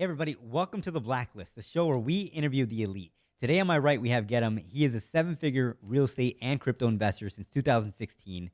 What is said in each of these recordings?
Hey everybody, welcome to The Blacklist, the show where we interview the elite. Today on my right, we have Gedam. He is a seven-figure real estate and crypto investor since 2016.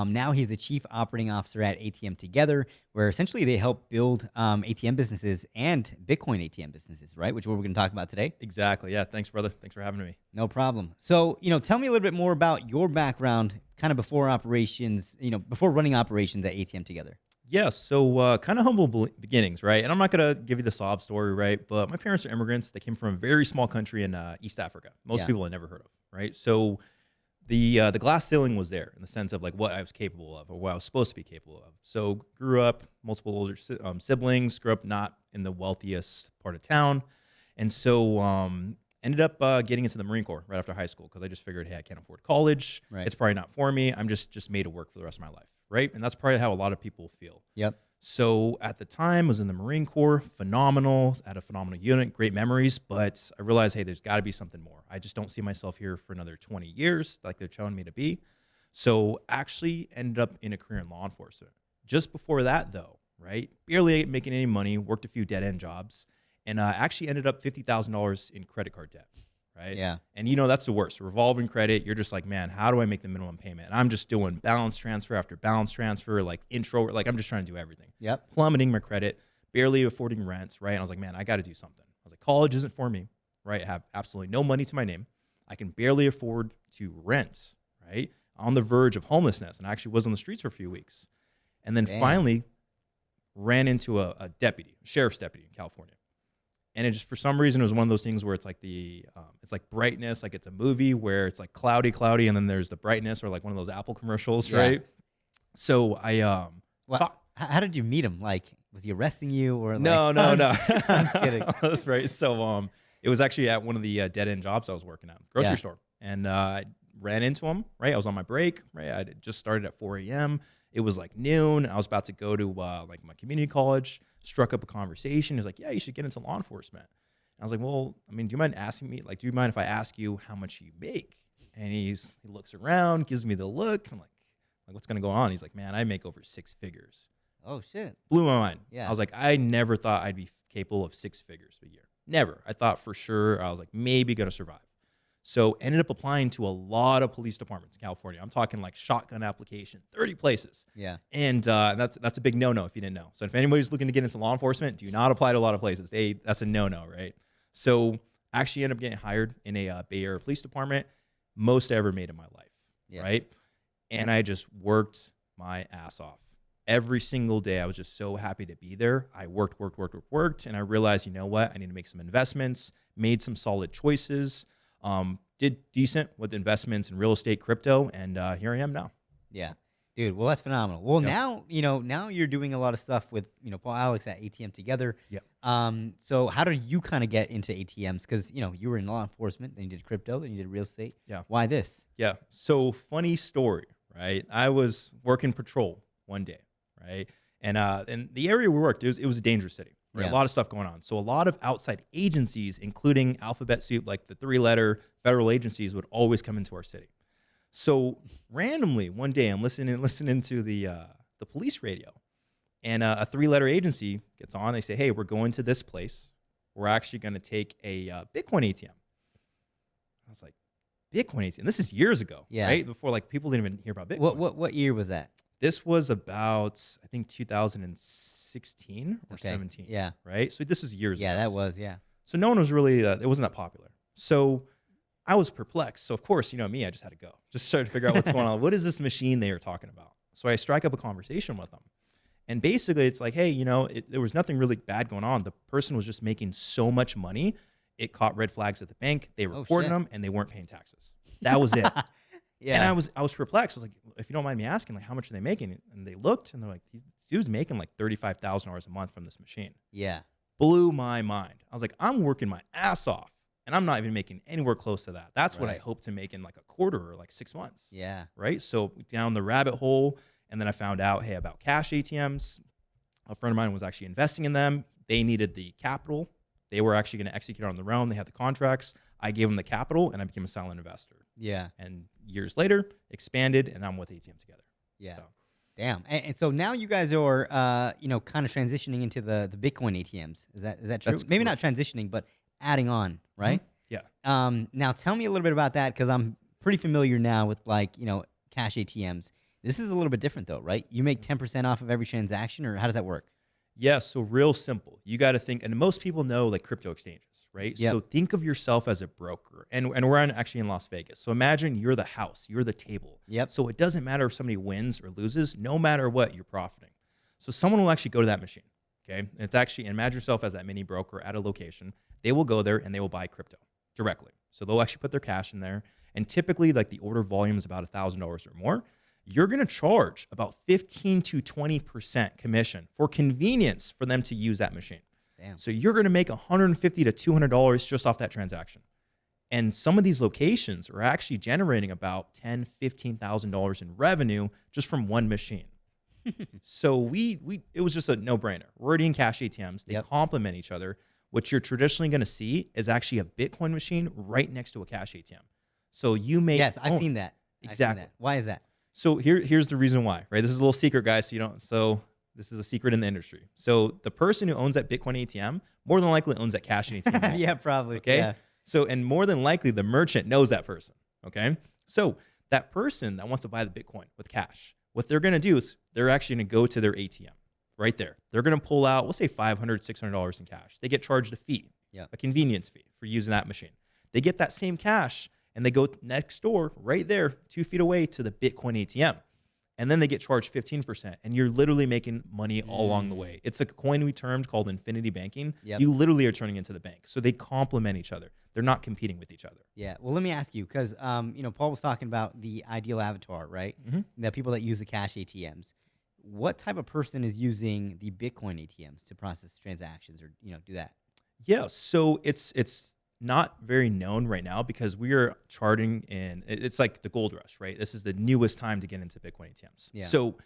Now he's the chief operating officer at ATM Together, where essentially they help build ATM businesses and Bitcoin ATM businesses, right? Which is what we're going to talk about today. Exactly. Yeah. Thanks, brother. Thanks for having me. No problem. So, tell me a little bit more about your background, kind of before operations, before running operations at ATM Together. Yeah. So kind of humble beginnings, right? And I'm not going to give you the sob story, right? But my parents are immigrants. They came from a very small country in East Africa. Most people had never heard of, right? So the glass ceiling was there in the sense of like what I was capable of or what I was supposed to be capable of. So grew up, multiple older siblings, grew up not in the wealthiest part of town. And so ended up getting into the Marine Corps right after high school because I just figured, hey, I can't afford college. Right. It's probably not for me. I'm just made to work for the rest of my life, right? And that's probably how a lot of people feel. Yep. So at the time, I was in the Marine Corps, phenomenal, had a phenomenal unit, great memories, but I realized, hey, there's got to be something more. I just don't see myself here for another 20 years like they're telling me to be. So actually ended up in a career in law enforcement. Just before that, though, right, barely making any money, worked a few dead-end jobs, and actually ended up $50,000 in credit card debt, right? Yeah. And that's the worst. Revolving credit, you're just like, man, how do I make the minimum payment? And I'm just doing balance transfer after balance transfer, like intro, like I'm just trying to do everything. Yep. Plummeting my credit, barely affording rent, right? And I was like, man, I got to do something. I was like, college isn't for me, right? I have absolutely no money to my name. I can barely afford to rent, right? On the verge of homelessness. And I actually was on the streets for a few weeks. And then finally ran into a sheriff's deputy in California. And it just, for some reason, it was one of those things where it's like it's like brightness, like it's a movie where it's like cloudy, and then there's the brightness, or like one of those Apple commercials, right? So I, how did you meet him? Like, was he arresting you or? No. I'm just kidding. That's right. So it was actually at one of the dead end jobs I was working at, grocery store, and I ran into him. Right, I was on my break. Right, I just started at 4 a.m. It was like noon. I was about to go to like my community college. Struck up a conversation. He's like, yeah, you should get into law enforcement. And I was like, well, I mean, do you mind asking me? Like, do you mind if I ask you how much you make? And he looks around, gives me the look. I'm like, what's gonna go on? He's like, man, I make over 6 figures. Oh shit. Blew my mind. Yeah. I was like, I never thought I'd be capable of 6 figures a year. Never. I thought for sure I was like maybe gonna survive. So ended up applying to a lot of police departments in California. I'm talking like shotgun application, 30 places. Yeah. And that's a big no-no if you didn't know. So if anybody's looking to get into law enforcement, do not apply to a lot of places. That's a no-no, right? So I actually ended up getting hired in a Bay Area police department, most I ever made in my life, right? And I just worked my ass off. Every single day, I was just so happy to be there. I worked, and I realized, you know what? I need to make some investments, made some solid choices, did decent with investments in real estate, crypto, and here I am now. Yeah, dude. Well, that's phenomenal. Well, now you're doing a lot of stuff with Paul Alex at ATM Together. Yeah. So how did you kind of get into ATMs? Because you were in law enforcement, then you did crypto, then you did real estate. Yeah. Why this? Yeah. So funny story, right? I was working patrol one day, right? And the area we worked, it was a dangerous city. Right? Yeah. A lot of stuff going on. So a lot of outside agencies, including alphabet soup, like the 3-letter federal agencies, would always come into our city. So randomly one day I'm listening to the police radio, and a 3-letter agency gets on. They say, hey, we're going to this place. We're actually going to take a Bitcoin ATM. I was like, Bitcoin ATM? This is years ago, right? Before like people didn't even hear about Bitcoin. What year was that? This was about, I think, 2016 or 17. Yeah. Right? So this is years ago. Yeah, that was, yeah. So no one was really, it wasn't that popular. So I was perplexed. So of course, me, I just had to go. Just started to figure out what's going on. What is this machine they were talking about? So I strike up a conversation with them. And basically it's like, hey, there was nothing really bad going on. The person was just making so much money. It caught red flags at the bank. They reported them and they weren't paying taxes. That was it. Yeah. And I was perplexed. I was like, if you don't mind me asking, like, how much are they making? And they looked and they're like, this dude's making like $35,000 a month from this machine. Yeah. Blew my mind. I was like, I'm working my ass off and I'm not even making anywhere close to that. That's what I hope to make in like a quarter or like 6 months. Yeah. Right. So down the rabbit hole. And then I found out, hey, about cash ATMs. A friend of mine was actually investing in them. They needed the capital. They were actually going to execute on their own. They had the contracts. I gave them the capital and I became a silent investor. Yeah. And years later, expanded, and I'm with ATM Together. Yeah. So. Damn. And so now you guys are, kind of transitioning into the Bitcoin ATMs. Is that true? That's Maybe not correct. transitioning, but adding on, Mhm. right? Yeah. Now tell me a little bit about that because I'm pretty familiar now with cash ATMs. This is a little bit different though, right? You make 10% off of every transaction, or how does that work? Yeah, so real simple. You got to think, and most people know like crypto exchanges, right? Yep. So think of yourself as a broker, and we're actually in Las Vegas. So imagine you're the house, you're the table. Yep. So it doesn't matter if somebody wins or loses, no matter what, you're profiting. So someone will actually go to that machine, okay? And it's actually imagine yourself as that mini broker at a location. They will go there and they will buy crypto directly. So they'll actually put their cash in there, and typically like the order volume is about $1,000 or more. You're going to charge about 15 to 20% commission for convenience for them to use that machine. Damn. So you're going to make $150 to $200 just off that transaction. And some of these locations are actually generating about $10,000, $15,000 in revenue just from one machine. So it was just a no-brainer. We're already in cash ATMs. They Yep. complement each other. What you're traditionally going to see is actually a Bitcoin machine right next to a cash ATM. So you may Yes, I've seen that. I've seen Exactly. that. Why is that? So here's the reason why, right? This is a little secret, guys. So this is a secret in the industry. So the person who owns that Bitcoin ATM more than likely owns that cash ATM. Also, Yeah, probably. okay. Yeah. So and more than likely the merchant knows that person. Okay. So that person that wants to buy the Bitcoin with cash, what they're gonna do is they're actually gonna go to their ATM right there. They're gonna pull out, we'll say $500, $600 in cash. They get charged a fee, Yep. a convenience fee for using that machine. They get that same cash and they go next door right there 2 feet away to the Bitcoin ATM. And then they get charged 15%. And you're literally making money all along the way. It's a coin we termed called infinity banking. Yep. You literally are turning into the bank. So they complement each other. They're not competing with each other. Yeah. Well, let me ask you, because Paul was talking about the ideal avatar, right? Mhm. The people that use the cash ATMs. What type of person is using the Bitcoin ATMs to process transactions or do that? Yeah, so it's not very known right now because we are charting in it's like the gold rush, right? This is the newest time to get into Bitcoin ATMs. Yeah. So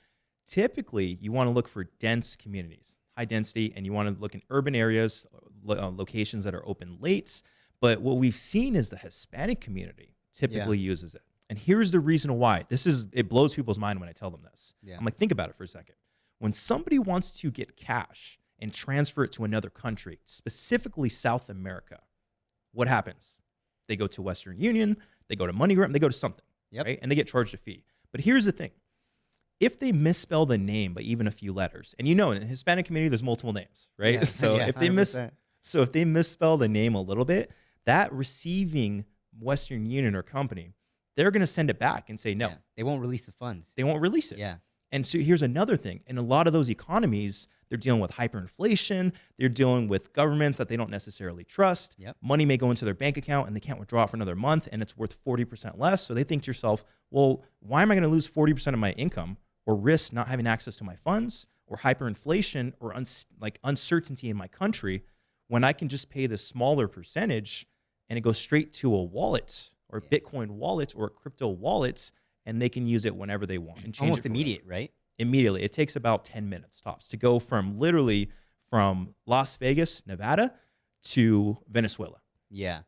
typically you want to look for dense communities, high density, and you want to look in urban areas, locations that are open late. But what we've seen is the Hispanic community typically uses it. And here's the reason why. It blows people's mind when I tell them this. Yeah. I'm like, think about it for a second. When somebody wants to get cash and transfer it to another country, specifically South America, what happens? They go to Western Union, they go to MoneyGram, they go to something, Yep. right? And they get charged a fee. But here's the thing. If they misspell the name by even a few letters, and in the Hispanic community, there's multiple names, right? Yeah. So Yeah, if they 100%. if they misspell the name a little bit, that receiving Western Union or company, they're going to send it back and say no. Yeah. They won't release the funds. They won't release it. Yeah. And so here's another thing. In a lot of those economies, they're dealing with hyperinflation. They're dealing with governments that they don't necessarily trust. Yep. Money may go into their bank account and they can't withdraw it for another month and it's worth 40% less. So they think to yourself, well, why am I going to lose 40% of my income or risk not having access to my funds or hyperinflation or uncertainty in my country when I can just pay the smaller percentage and it goes straight to a wallet or Yeah. Bitcoin wallet or a crypto wallet and they can use it whenever they want and change Almost it for immediate, right? immediately. It takes about 10 minutes tops to go from Las Vegas, Nevada to Venezuela. Yeah.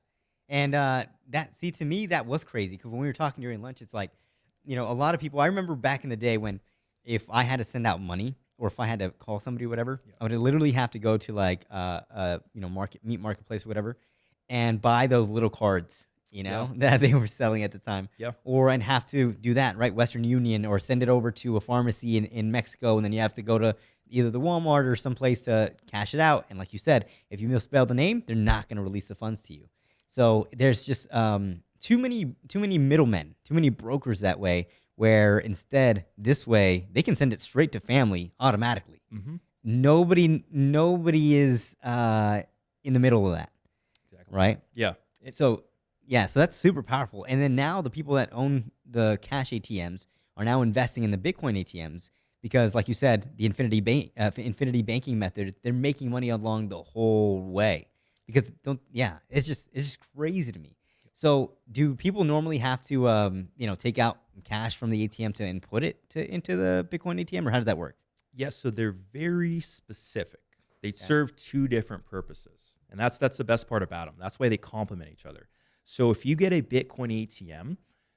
And to me, that was crazy because when we were talking during lunch, it's like, a lot of people, I remember back in the day when if I had to send out money or if I had to call somebody or whatever, I would literally have to go to marketplace or whatever and buy those little cards, that they were selling at the time. Yeah. Or I'd have to do that, right? Western Union or send it over to a pharmacy in Mexico. And then you have to go to either the Walmart or someplace to cash it out. And like you said, if you misspell the name, they're not going to release the funds to you. So there's just too many middlemen, too many brokers that way, where instead this way they can send it straight to family automatically. Mm-hmm. Nobody is in the middle of that, Exactly. right? Yeah. So that's super powerful. And then now the people that own the cash ATMs are now investing in the Bitcoin ATMs because, like you said, the infinity banking method, they're making money along the whole way. Because it's just crazy to me. So do people normally have to take out cash from the ATM to input it into the Bitcoin ATM, or how does that work? Yes. So they're very specific. They serve two different purposes. And that's the best part about them. That's why they complement each other. So if you get a Bitcoin ATM,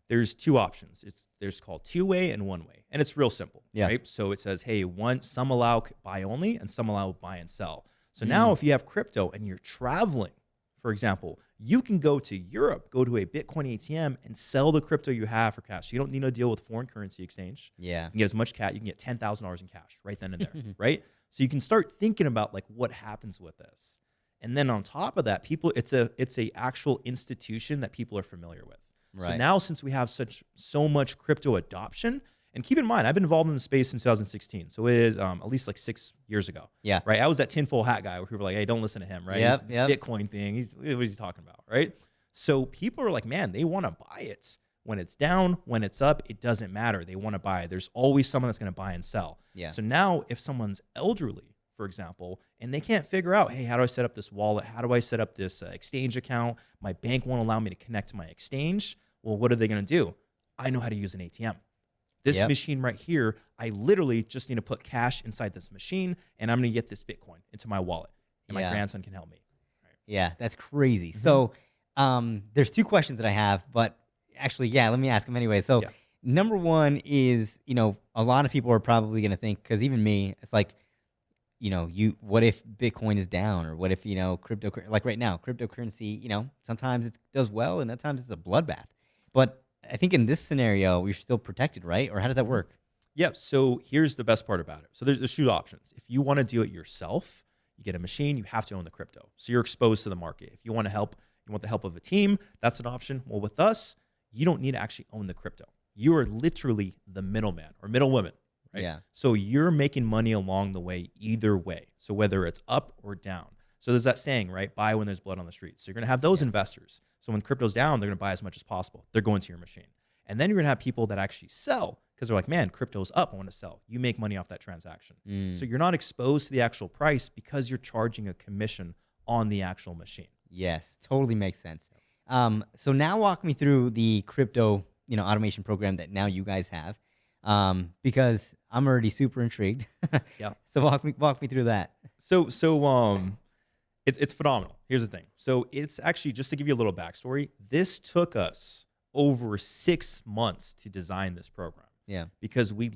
there's two options. There's called two-way and one-way, and it's real simple, Yeah. right? So it says, hey, some allow buy only and some allow buy and sell. So now if you have crypto and you're traveling, for example, you can go to Europe, go to a Bitcoin ATM and sell the crypto you have for cash. You don't need to deal with foreign currency exchange. Yeah. You can get as much cash. You can get $10,000 in cash right then and there, right? So you can start thinking about like what happens with this. And then on top of that, it's a actual institution that people are familiar with. Right. So now since we have so much crypto adoption, and keep in mind, I've been involved in the space since 2016. So it is at least like 6 years ago. Yeah. Right. I was that tinfoil hat guy where people were like, hey, don't listen to him. Right. Yep, This Bitcoin thing. What is he talking about? Right. So people are like, man, they want to buy it. When it's down, when it's up, it doesn't matter. They want to buy it. There's always someone that's going to buy and sell. Yeah. So now if someone's elderly, for example, and they can't figure out, hey, how do I set up this wallet? How do I set up this exchange account? My bank won't allow me to connect to my exchange. Well, what are they going to do? I know how to use an ATM. This machine right here, I literally just need to put cash inside this machine, and I'm going to get this Bitcoin into my wallet, and my grandson can help me. Right. Yeah, that's crazy. So there's 2 questions that I have, but actually, let me ask them anyway. So number one is, a lot of people are probably going to think, because even me, it's like, what if Bitcoin is down, or what if, crypto, like right now, cryptocurrency, sometimes it does well and at times it's a bloodbath. But I think in this scenario, you're still protected, right? Or how does that work? Yeah. So here's the best part about it. So there's 2 options. If you want to do it yourself, you get a machine, you have to own the crypto. So you're exposed to the market. If you want the help of a team, that's an option. Well, with us, you don't need to actually own the crypto. You are literally the middleman or middlewoman, right? Yeah. So you're making money along the way either way. So whether it's up or down. So there's that saying, right? Buy when there's blood on the streets. So you're going to have those investors. So when crypto's down, they're going to buy as much as possible. They're going to your machine. And then you're going to have people that actually sell because they're like, man, crypto's up. I want to sell. You make money off that transaction. So you're not exposed to the actual price because you're charging a commission on the actual machine. Yes, totally makes sense. So now walk me through the crypto, automation program that now you guys have, because I'm already super intrigued. Yeah. So walk me through that. So it's phenomenal. Here's the thing. So it's actually, just to give you a little backstory, this took us over 6 months to design this program. Yeah. Because we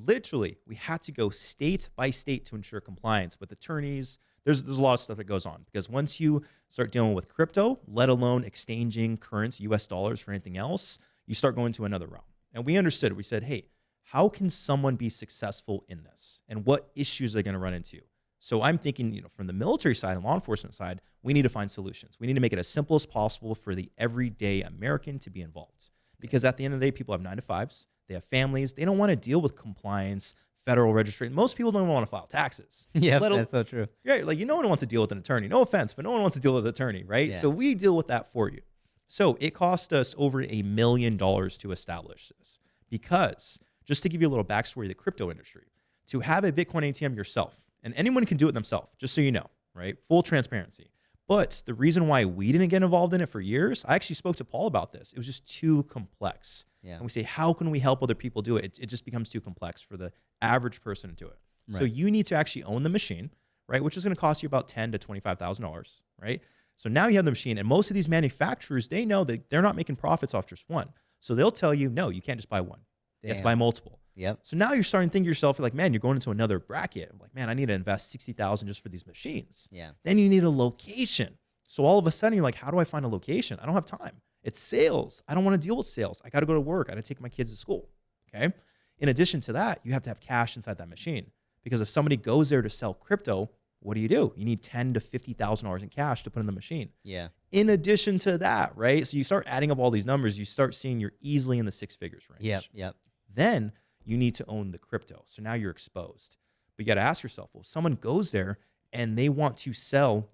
had to go state by state to ensure compliance with attorneys. There's a lot of stuff that goes on, because once you start dealing with crypto, let alone exchanging currency, US dollars, for anything else, you start going to another realm. And we understood. We said, hey, how can someone be successful in this? And what issues are they going to run into? So I'm thinking, from the military side and law enforcement side, we need to find solutions. We need to make it as simple as possible for the everyday American to be involved. Because at the end of the day, people have 9-to-5s. They have families. They don't want to deal with compliance, federal registration. Most people don't even want to file taxes. Yeah, that's so true. Right, like no one wants to deal with an attorney. No offense, but no one wants to deal with an attorney, right? Yeah. So we deal with that for you. So it cost us over $1 million to establish this, because just to give you a little backstory of the crypto industry, to have a Bitcoin ATM yourself, and anyone can do it themselves, just so you know, right? Full transparency. But the reason why we didn't get involved in it for years, I actually spoke to Paul about this. It was just too complex. Yeah. And we say, how can we help other people do it? It just becomes too complex for the average person to do it. Right. So you need to actually own the machine, right? Which is going to cost you about $10,000 to $25,000, right? So now you have the machine, and most of these manufacturers, they know that they're not making profits off just one. So they'll tell you, no, you can't just buy one. You have to buy multiple. Yep. So now you're starting to think to yourself, like, man, you're going into another bracket. I'm like, man, I need to invest $60,000 just for these machines. Yeah. Then you need a location. So all of a sudden you're like, how do I find a location? I don't have time. It's sales. I don't want to deal with sales. I got to go to work. I got to take my kids to school. Okay. In addition to that, you have to have cash inside that machine, because if somebody goes there to sell crypto, what do? You need $10,000 to $50,000 in cash to put in the machine. Yeah. In addition to that, right? So you start adding up all these numbers, you start seeing you're easily in the 6 figures range. Yep. Then you need to own the crypto. So now you're exposed. But you got to ask yourself, well, if someone goes there and they want to sell,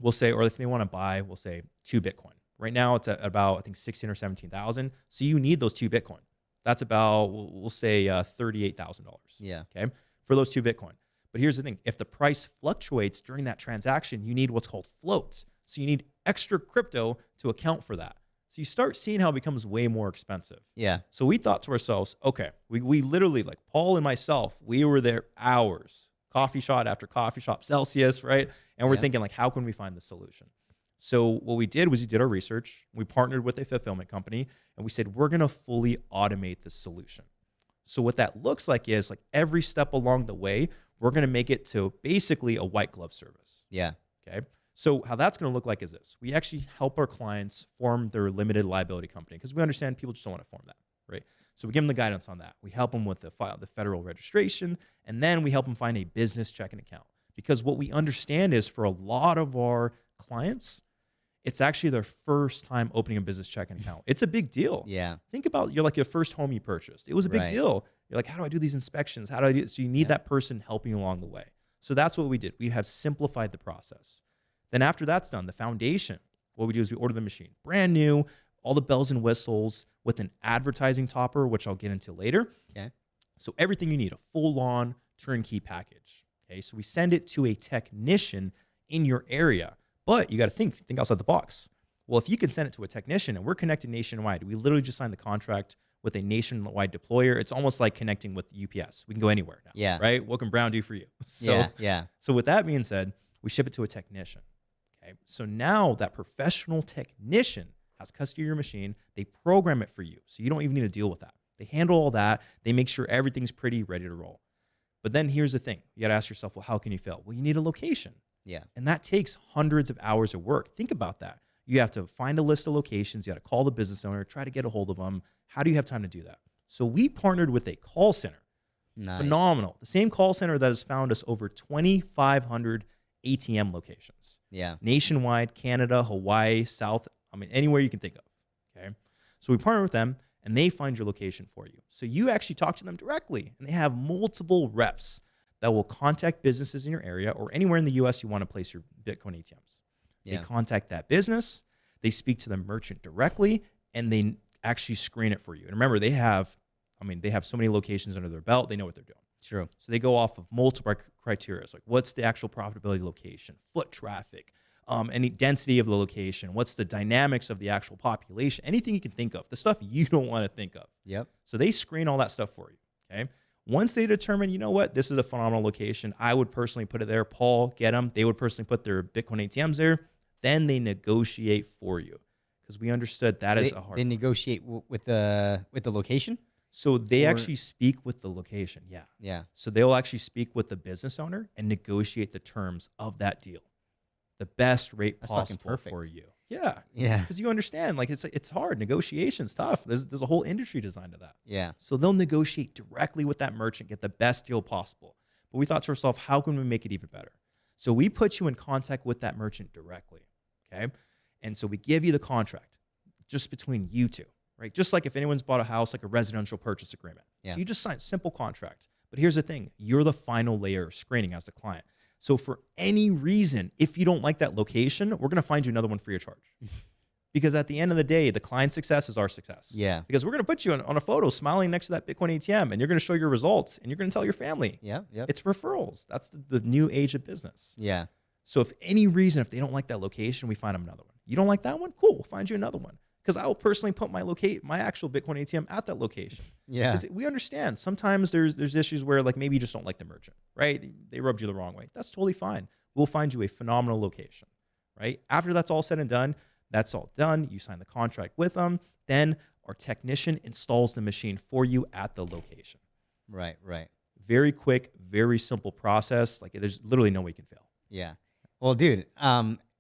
we'll say, or if they want to buy, we'll say 2 Bitcoin. Right now it's at about, I think, 16 or 17,000. So you need those 2 Bitcoin. That's about, we'll say $38,000. Yeah. Okay. For those 2 Bitcoin. But here's the thing. If the price fluctuates during that transaction, you need what's called floats. So you need extra crypto to account for that. So you start seeing how it becomes way more expensive. Yeah. So we thought to ourselves, okay, we literally, like Paul and myself, we were there hours, coffee shop after coffee shop, Celsius, right? And we're thinking, like, how can we find the solution? So what we did was we did our research. We partnered with a fulfillment company, and we said, we're going to fully automate this solution. So what that looks like is like every step along the way, we're going to make it to basically a white glove service. Yeah. Okay. So how that's going to look like is this. We actually help our clients form their limited liability company because we understand people just don't want to form that, right? So we give them the guidance on that. We help them with the federal registration, and then we help them find a business checking account. Because what we understand is for a lot of our clients, it's actually their first time opening a business checking account. It's a big deal. Yeah. Think about your first home you purchased. It was a big Right. deal. You're like, how do I do these inspections? How do I do it? So you need that person helping you along the way. So that's what we did. We have simplified the process. Then after that's done, the foundation, what we do is we order the machine, brand new, all the bells and whistles with an advertising topper, which I'll get into later. Okay. So everything you need, a full-on turnkey package. Okay. So we send it to a technician in your area. But you got to think outside the box. Well, if you can send it to a technician and we're connected nationwide, we literally just signed the contract with a nationwide deployer. It's almost like connecting with UPS. We can go anywhere now. Yeah. Right? What can Brown do for you? So, Yeah. So with that being said, we ship it to a technician. Okay. So now that professional technician has custody of your machine. They program it for you. So you don't even need to deal with that. They handle all that. They make sure everything's pretty, ready to roll. But then here's the thing. You got to ask yourself, well, how can you fail? Well, you need a location. Yeah. And that takes hundreds of hours of work. Think about that. You have to find a list of locations. You got to call the business owner, try to get a hold of them. How do you have time to do that? So we partnered with a call center. Nice. Phenomenal. The same call center that has found us over 2,500 ATM locations. Yeah. Nationwide, Canada, Hawaii, South, anywhere you can think of. Okay. So we partner with them and they find your location for you. So you actually talk to them directly and they have multiple reps that will contact businesses in your area or anywhere in the US you want to place your Bitcoin ATMs. Yeah. They contact that business, they speak to the merchant directly, and they actually screen it for you. And remember, they have so many locations under their belt, they know what they're doing. True. So they go off of multiple criteria, like what's the actual profitability location, foot traffic, any density of the location, what's the dynamics of the actual population, anything you can think of, the stuff you don't want to think of. Yep. So they screen all that stuff for you, okay? Once they determine, you know what, this is a phenomenal location, I would personally put it there, Paul, Gedam, they would personally put their Bitcoin ATMs there, then they negotiate for you because we understood that is a hard They part. negotiate with the location? So they actually speak with the location, yeah. Yeah. So they'll actually speak with the business owner and negotiate the terms of that deal. The best rate That's fucking possible perfect. for you. Yeah. Yeah. Because you understand, it's hard. Negotiation's tough. There's a whole industry designed to that. Yeah. So they'll negotiate directly with that merchant, get the best deal possible. But we thought to ourselves, how can we make it even better? So we put you in contact with that merchant directly, okay? And so we give you the contract just between you two, right? Just like if anyone's bought a house, like a residential purchase agreement. Yeah. So you just sign a simple contract. But here's the thing. You're the final layer of screening as the client. So for any reason, if you don't like that location, we're going to find you another one free of charge. Because at the end of the day, the client's success is our success. Yeah. Because we're going to put you on a photo smiling next to that Bitcoin ATM and you're going to show your results and you're going to tell your family. Yeah. Yep. It's referrals. That's the new age of business. Yeah. So if any reason, if they don't like that location, we find them another one. You don't like that one? Cool. We'll find you another one. Because I will personally put my actual Bitcoin ATM at that location. Yeah. 'Cause we understand sometimes there's issues where like maybe you just don't like the merchant, right? They rubbed you the wrong way. That's totally fine. We'll find you a phenomenal location, right? After that's all said and done, that's all done. You sign the contract with them. Then our technician installs the machine for you at the location. Right. Right. Very quick, very simple process. Like there's literally no way you can fail. Yeah. Well, dude,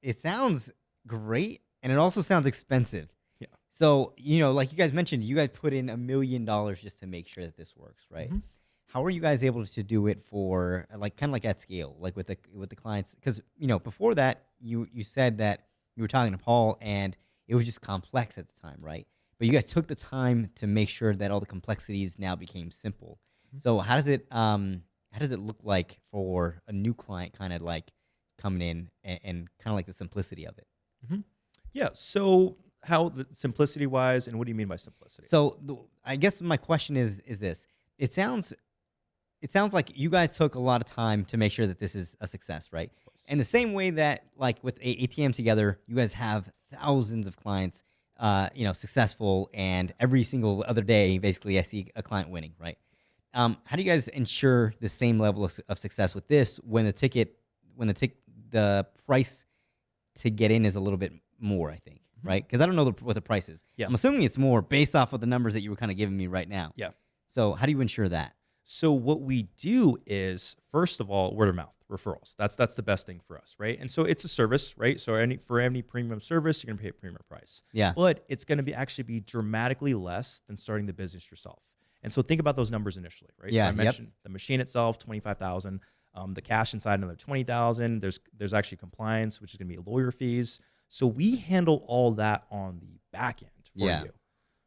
it sounds great and it also sounds expensive. Yeah. So, like you guys mentioned, you guys put in $1 million just to make sure that this works, right? Mhm. How are you guys able to do it for kind of like at scale, like with the clients? Because, before that, you said that you were talking to Paul and it was just complex at the time, right? But you guys took the time to make sure that all the complexities now became simple. Mhm. So how does it look like for a new client kind of like coming in and kind of like the simplicity of it? Yeah. So how the simplicity wise, and what do you mean by simplicity? So I guess my question is this. It sounds like you guys took a lot of time to make sure that this is a success, right? And the same way that like with ATM together, you guys have thousands of clients, successful, and every single other day, basically, I see a client winning, right? How do you guys ensure the same level of success with this when the price to get in is a little bit more, I think, right? Because I don't know what the price is. Yeah. I'm assuming it's more based off of the numbers that you were kind of giving me right now. Yeah. So how do you ensure that? So what we do is, first of all, word of mouth referrals. That's the best thing for us, right? And so it's a service, right? So for any premium service, you're gonna pay a premium price. Yeah. But it's gonna be actually be dramatically less than starting the business yourself. And so think about those numbers initially, right? Yeah, So I mentioned the machine itself, 25,000. The cash inside another 20,000. There's actually compliance, which is gonna be lawyer fees. So we handle all that on the back end for Yeah. you.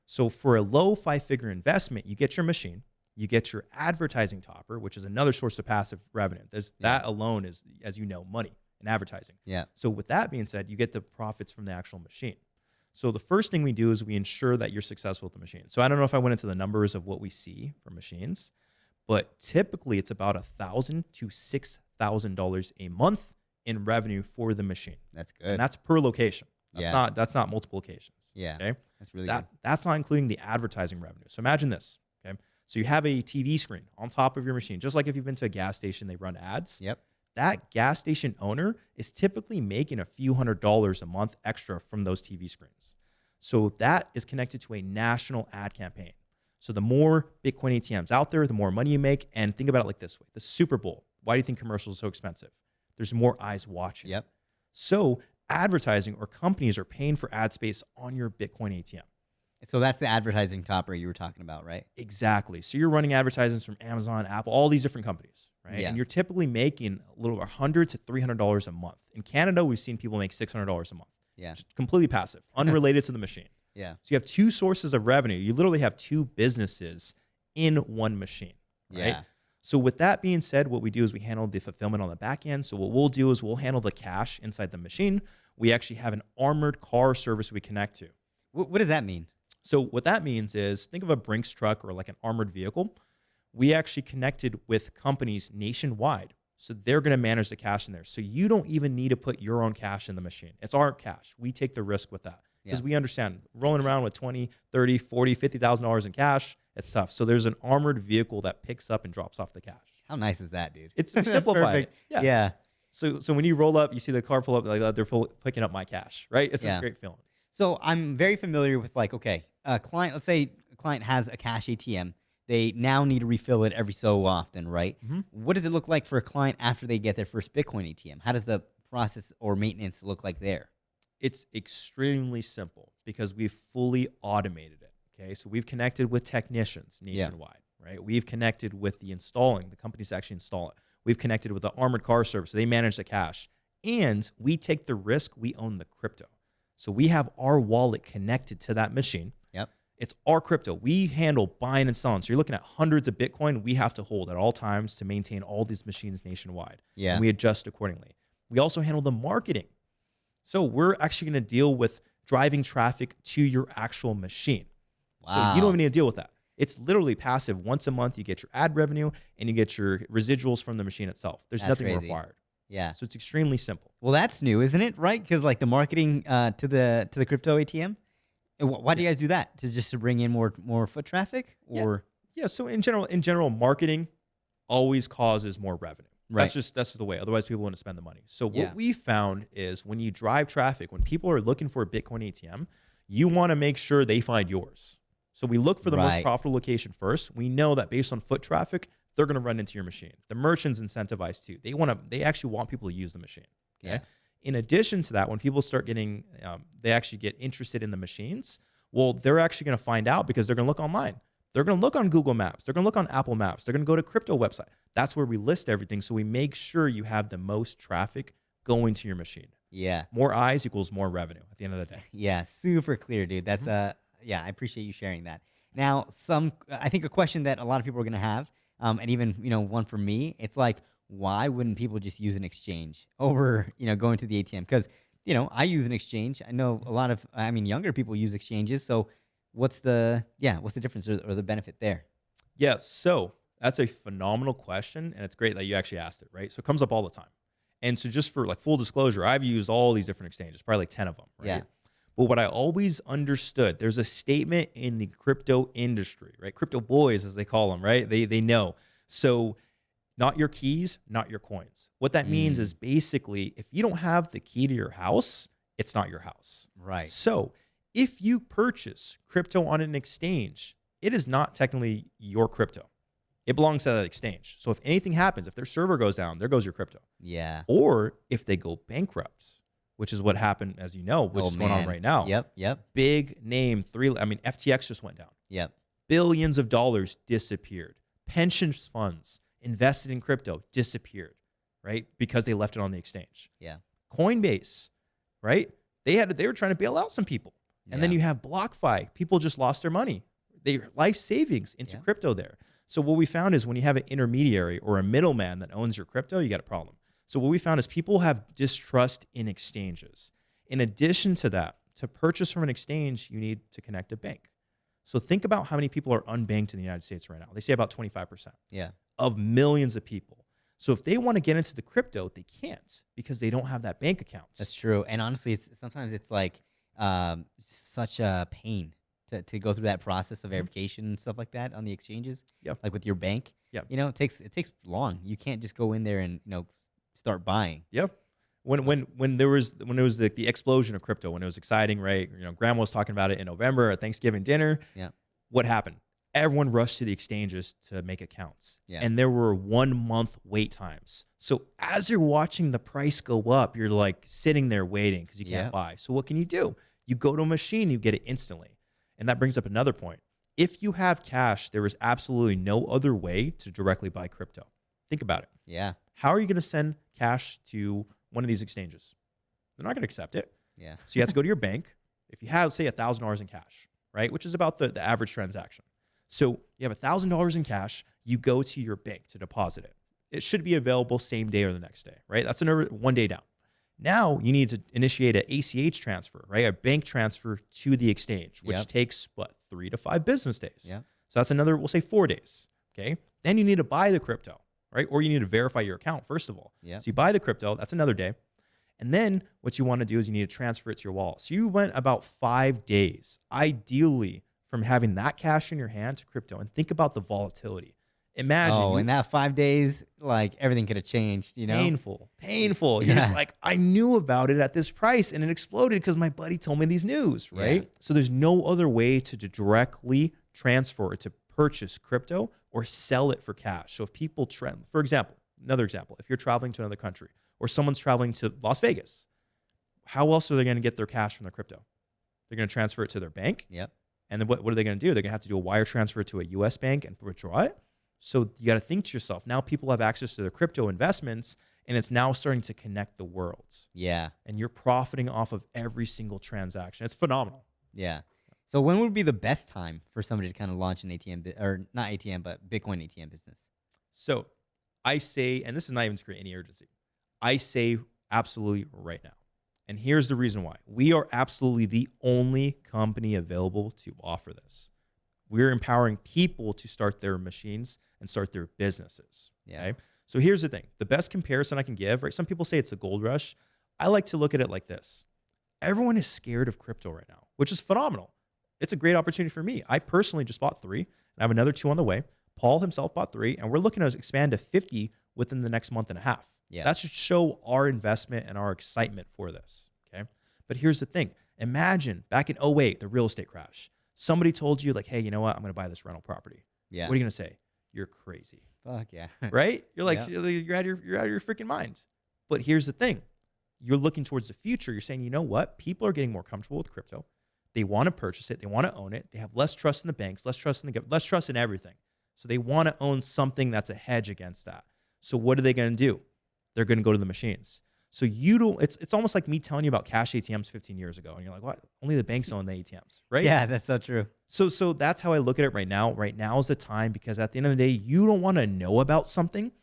So for a low 5-figure investment, you get your machine. You get your advertising topper, which is another source of passive revenue. That alone is, as you know, money in advertising. Yeah. So with that being said, you get the profits from the actual machine. So the first thing we do is we ensure that you're successful with the machine. So I don't know if I went into the numbers of what we see for machines, but typically it's about $1,000 to $6,000 a month in revenue for the machine. That's good. And that's per location. That's not multiple locations. Yeah. Okay. That's really good. That's not including the advertising revenue. So imagine this. Okay. So you have a TV screen on top of your machine, just like if you've been to a gas station, they run ads. Yep. That gas station owner is typically making a few $100s a month extra from those TV screens. So that is connected to a national ad campaign. So the more Bitcoin ATMs out there, the more money you make. And think about it like this way. The Super Bowl, why do you think commercials are so expensive? There's more eyes watching. Yep. So advertising or companies are paying for ad space on your Bitcoin ATM. So that's the advertising topper you were talking about, right? Exactly. So you're running advertisements from Amazon, Apple, all these different companies, right? Yeah. And you're typically making a little $100 to $300 a month. In Canada, we've seen people make $600 a month. Yeah. Just completely passive, unrelated to the machine. Yeah. So you have two sources of revenue. You literally have two businesses in one machine, right? Yeah. So with that being said, what we do is we handle the fulfillment on the back end. So what we'll do is we'll handle the cash inside the machine. We actually have an armored car service we connect to. What does that mean? So what that means is think of a Brinks truck or like an armored vehicle. We actually connected with companies nationwide. So they're going to manage the cash in there. So you don't even need to put your own cash in the machine. It's our cash. We take the risk with that because we understand rolling around with 20, 30, 40, $50,000 in cash, it's tough. So there's an armored vehicle that picks up and drops off the cash. How nice is that, dude? It's simplified. Perfect. Yeah. So when you roll up, you see the car pull up, like they're picking up my cash, right? It's a great feeling. So I'm very familiar with like, okay, a client, let's say a client has a cash ATM. They now need to refill it every so often, right? Mm-hmm. What does it look like for a client after they get their first Bitcoin ATM? How does the process or maintenance look like there? It's extremely simple because we've fully automated it. Okay, so we've connected with technicians nationwide, right? We've connected with the companies that actually install it. We've connected with the armored car service. So they manage the cash. And we take the risk. We own the crypto. So we have our wallet connected to that machine. Yep. It's our crypto. We handle buying and selling. So you're looking at hundreds of Bitcoin we have to hold at all times to maintain all these machines nationwide. Yeah. And we adjust accordingly. We also handle the marketing. So we're actually going to deal with driving traffic to your actual machine. Wow. So you don't even need to deal with that. It's literally passive. Once a month, you get your ad revenue and you get your residuals from the machine itself. There's nothing required. Yeah. So it's extremely simple. Well, that's new, isn't it? Right? Because like the marketing to the crypto ATM. Why do you guys do that? To bring in more foot traffic, or yeah. So in general, marketing always causes more revenue. Right. That's just the way. Otherwise, people want to spend the money. So what we found is when you drive traffic, when people are looking for a Bitcoin ATM, you want to make sure they find yours. So we look for the most profitable location first. We know that based on foot traffic, they're going to run into your machine. The merchant's incentivized too. They actually want people to use the machine. Okay. Yeah. In addition to that, when people start getting, they actually get interested in the machines. Well, they're actually going to find out because they're going to look online. They're going to look on Google Maps. They're going to look on Apple Maps. They're going to go to crypto website. That's where we list everything. So we make sure you have the most traffic going to your machine. Yeah. More eyes equals more revenue at the end of the day. Yeah. Super clear, dude. That's yeah. I appreciate you sharing that. Now, I think a question that a lot of people are going to have, and even one for me, it's like, why wouldn't people just use an exchange over going to the ATM? Because I use an exchange. I know a lot of younger people use exchanges. So what's the difference or the benefit there? Yeah, so that's a phenomenal question, and it's great that you actually asked it, right? So it comes up all the time. And so just for like full disclosure, I've used all these different exchanges, probably like 10 of them, right? Yeah. But what I always understood, there's a statement in the crypto industry, right? Crypto boys, as they call them, right? They know. So not your keys, not your coins. What that means Mm, is basically if you don't have the key to your house, it's not your house. right. So if you purchase crypto on an exchange, it is not technically your crypto. It belongs to that exchange. So if anything happens, if their server goes down, there goes your crypto. Yeah. Or if they go bankrupt, which is what happened, as you know, which Oh is going on man. right now. Yep. Yep. Big name, FTX just went down. Yep. Billions of dollars disappeared. Pension funds invested in crypto disappeared, right? Because they left it on the exchange. Yeah. Coinbase, right? They were trying to bail out some people. And then Yeah. you have BlockFi. People just lost their money, their life savings into Yeah. crypto there. So what we found is when you have an intermediary or a middleman that owns your crypto, you got a problem. So what we found is people have distrust in exchanges. In addition to that, to purchase from an exchange, you need to connect a bank. So think about how many people are unbanked in the United States right now. They say about 25% Yeah. of millions of people. So if they want to get into the crypto, they can't because they don't have that bank account. That's true. And honestly, sometimes it's like such a pain to go through that process of verification and stuff like that on the exchanges. Yep. Like with your bank. Yep. You know, it takes long. You can't just go in there and start buying. Yep. When there was the explosion of crypto, when it was exciting, right? Grandma was talking about it in November at Thanksgiving dinner. Yeah. What happened? Everyone rushed to the exchanges to make accounts. Yeah. And there were 1 month wait times. So as you're watching the price go up, you're like sitting there waiting because you can't Yeah. buy. So what can you do? You go to a machine, you get it instantly. And that brings up another point. If you have cash, there is absolutely no other way to directly buy crypto. Think about it. Yeah. How are you going to send cash to one of these exchanges? They're not going to accept it. Yeah. So you have to go to your bank. If you have, say, $1,000 in cash, right, which is about the average transaction. So you have $1,000 in cash. You go to your bank to deposit it. It should be available same day or the next day, right? That's another 1 day down. Now you need to initiate an ACH transfer, right? A bank transfer to the exchange, which Yep. takes 3 to 5 business days. Yeah. So that's another, we'll say 4 days. Okay. Then you need to buy the crypto, right? Or you need to verify your account first of all. Yeah. So you buy the crypto, that's another day. And then what you want to do is you need to transfer it to your wallet. So you went about 5 days, ideally, from having that cash in your hand to crypto. And think about the volatility. Imagine. Oh, in that 5 days, like everything could have changed, Painful. You're Yeah. just like, I knew about it at this price and it exploded because my buddy told me these news, right? Yeah. So there's no other way to directly transfer or to purchase crypto or sell it for cash. So if people, for example, another example, if you're traveling to another country or someone's traveling to Las Vegas, how else are they going to get their cash from their crypto? They're going to transfer it to their bank. Yep. And then what are they going to do? They're going to have to do a wire transfer to a US bank and withdraw it. So you got to think to yourself, now people have access to their crypto investments and it's now starting to connect the worlds. Yeah. And you're profiting off of every single transaction. It's phenomenal. Yeah. So when would be the best time for somebody to kind of launch an or not ATM, but Bitcoin ATM business? So I say, and this is not even to create any urgency, I say absolutely right now. And here's the reason why. We are absolutely the only company available to offer this. We're empowering people to start their machines and start their businesses. Yeah. Okay? So here's the thing. The best comparison I can give, right? Some people say it's a gold rush. I like to look at it like this. Everyone is scared of crypto right now, which is phenomenal. It's a great opportunity for me. I personally just bought 3 and I have another 2 on the way. Paul himself bought 3 and we're looking to expand to 50 within the next month and a half. Yeah. That should show our investment and our excitement for this. Okay. But here's the thing. Imagine back in 2008, the real estate crash. Somebody told you like, hey, you know what? I'm going to buy this rental property. Yeah. What are you going to say? You're crazy. Fuck yeah. Right? You're like, Yeah. you're out of your freaking mind. But here's the thing. You're looking towards the future. You're saying, you know what? People are getting more comfortable with crypto. They want to purchase it. They want to own it. They have less trust in the banks, less trust in less trust in everything. So they want to own something that's a hedge against that. So what are they going to do? They're going to go to the machines. So you don't, it's almost like me telling you about cash ATMs 15 years ago. And you're like, what? Only the banks own the ATMs, right? Yeah, that's so true. So that's how I look at it right now. Right now is the time because at the end of the day, you don't want to know about something.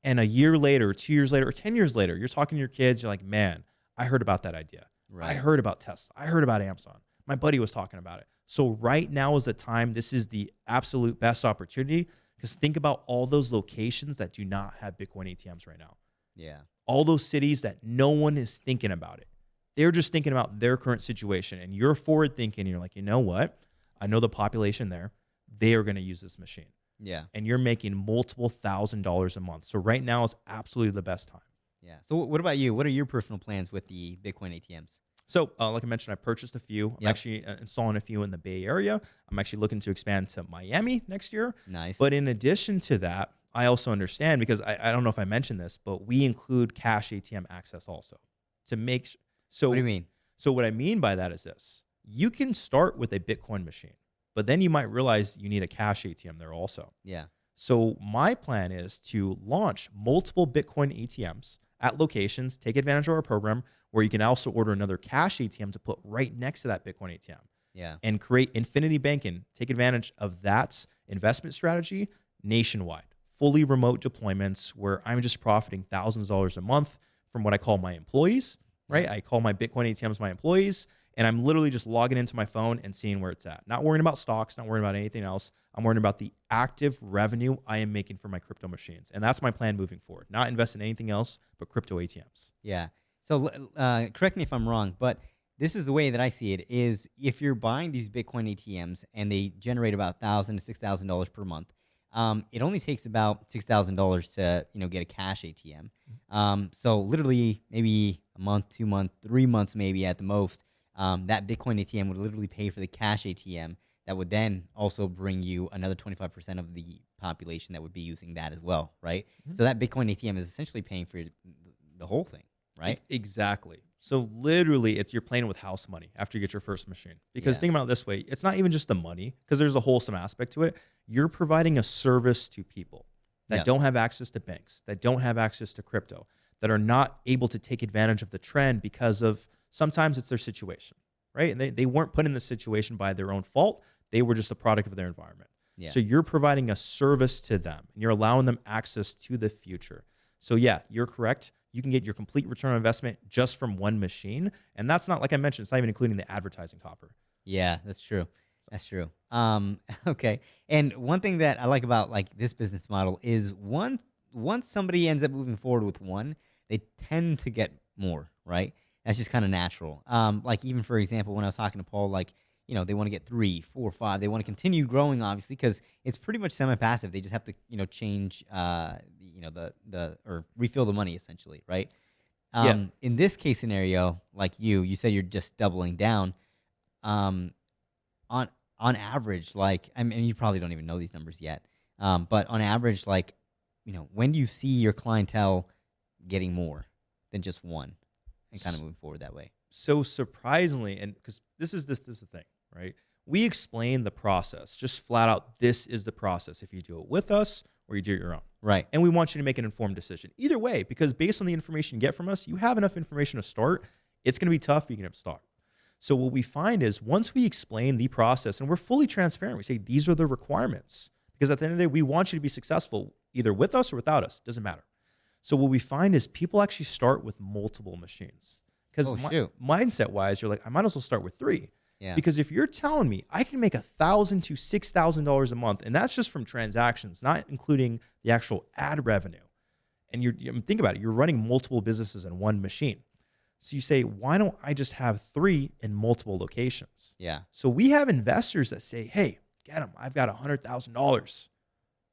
And a year later, 2 years later, or 10 years later, you're talking to your kids. You're like, man, I heard about that idea. Right. I heard about Tesla. I heard about Amazon. My buddy was talking about it. So right now is the time. This is the absolute best opportunity because think about all those locations that do not have Bitcoin ATMs right now. Yeah. All those cities that no one is thinking about it. They're just thinking about their current situation. And you're forward thinking. You're like, you know what? I know the population there. They are going to use this machine. Yeah. and you're making multiple $1,000s a month. So right now is absolutely the best time. Yeah. So what about you? What are your personal plans with the Bitcoin ATMs? So, like I mentioned, I purchased a few. I'm Yep. actually installing a few in the Bay Area. I'm actually looking to expand to Miami next year. Nice. But in addition to that, I also understand, because I don't know if I mentioned this, but we include cash ATM access also to make. So What do you mean? So what I mean by that is this: you can start with a Bitcoin machine, but then you might realize you need a cash ATM there also. Yeah. So my plan is to launch multiple Bitcoin ATMs at locations, take advantage of our program where you can also order another cash ATM to put right next to that Bitcoin ATM Yeah. and create infinity banking, take advantage of that investment strategy nationwide, fully remote deployments where I'm just profiting thousands of dollars a month from what I call my employees, right? Yeah. I call my Bitcoin ATMs my employees, and I'm literally just logging into my phone and seeing where it's at. Not worrying about stocks, not worrying about anything else. I'm worrying about the active revenue I am making from my crypto machines. And that's my plan moving forward. Not invest in anything else but crypto ATMs. Yeah. So correct me if I'm wrong, but this is the way that I see it: is if you're buying these Bitcoin ATMs and they generate about $1,000 to $6,000 per month, it only takes about $6,000 to get a cash ATM. So literally maybe a month, 2 months, 3 months maybe at the most. That Bitcoin ATM would literally pay for the cash ATM. That would then also bring you another 25% of the population that would be using that as well, right? Mhm. So that Bitcoin ATM is essentially paying for the whole thing, right? Exactly. So literally, you're playing with house money after you get your first machine. Because Yeah. think about it this way: it's not even just the money, because there's a wholesome aspect to it. You're providing a service to people that Yeah. don't have access to banks, that don't have access to crypto, that are not able to take advantage of the trend because of sometimes it's their situation, right? And they weren't put in this situation by their own fault. They were just a product of their environment. Yeah. So you're providing a service to them, and you're allowing them access to the future. So yeah, you're correct. You can get your complete return on investment just from one machine. And that's not, like I mentioned, it's not even including the advertising topper. Yeah, that's true. That's true. Okay. And one thing that I like about like this business model is once somebody ends up moving forward with one, they tend to get more, right? That's just kind of natural. Like even for example, when I was talking to Paul, like, they want to get 3, 4, 5. They want to continue growing, obviously, because it's pretty much semi-passive. They just have to, change, or refill the money essentially, right? Yeah. In this case scenario, like you said, you're just doubling down. Um, on average, like I mean, you probably don't even know these numbers yet. But on average, like, when do you see your clientele getting more than just one, and kind of moving forward that way? So surprisingly, and because this is the thing, right? We explain the process, just flat out. This is the process. If you do it with us or you do it your own, Right. and we want you to make an informed decision. Either way, because based on the information you get from us, you have enough information to start. It's going to be tough, but you can start. So what we find is once we explain the process and we're fully transparent, we say these are the requirements, because at the end of the day, we want you to be successful either with us or without us. Doesn't matter. So what we find is people actually start with multiple machines. Because mindset wise, you're like, I might as well start with 3. Yeah. Because if you're telling me I can make $1,000 to $6,000 a month, and that's just from transactions, not including the actual ad revenue. And think about it, you're running multiple businesses in one machine. So you say, why don't I just have 3 in multiple locations? Yeah. So we have investors that say, hey, Gedam, I've got $100,000.